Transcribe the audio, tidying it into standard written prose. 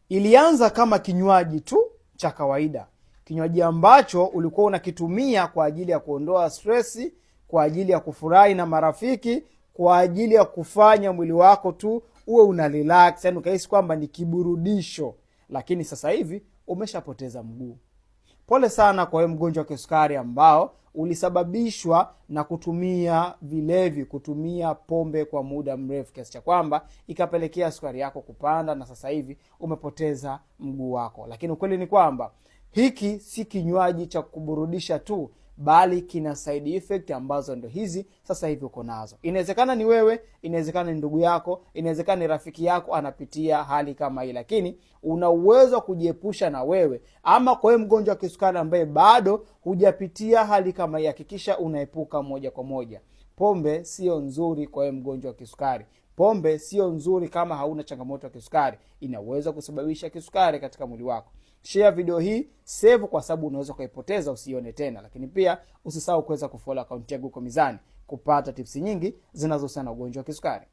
Ilianza kama kinywaji tu cha kawaida, kinywaji ambacho ulikuwa unakitumia kwa ajili ya kuondoa stresi, kwa ajili ya kufurahi na marafiki, kwa ajili ya kufanya mwili wako tu uwe una relax, yani ukahisi kwamba ni kiburudisho. Lakini sasa hivi umeshapoteza mguu. Pole sana kwa wewe mgonjwa wa kisukari ambao ulisababishwa na kutumia vilevi, kutumia pombe kwa muda mrefu kiasi cha kwamba ikapelekea sukari yako kupanda na sasa hivi umepoteza mguu wako. Lakini ukweli ni kwamba hiki si kinywaji cha kuburudisha tu, bali kina side effect ambazo ndo hizi sasa hivi uko nazo. Inawezekana ni wewe, inawezekana ni ndugu yako, inawezekana ni rafiki yako anapitia hali kama hii, lakini una uwezo kujiepusha na wewe. Ama kwa wewe mgonjwa wa kisukari ambaye bado hujapitia hali kama hii, hakikisha unaepuka moja kwa moja. Pombe sio nzuri kwa wewe mgonjwa wa kisukari. Pombe sio nzuri kama hauna changamoto ya kisukari. Inaweza kusababisha kisukari katika mwili wako. Share video hii, save kwa sababu unaweza kuipoteza usione tena. Lakini pia usisahau kuweza kufollow account yangu kwa Mizani kupata tips nyingi zinazohusiana na ugonjwa wa kisukari.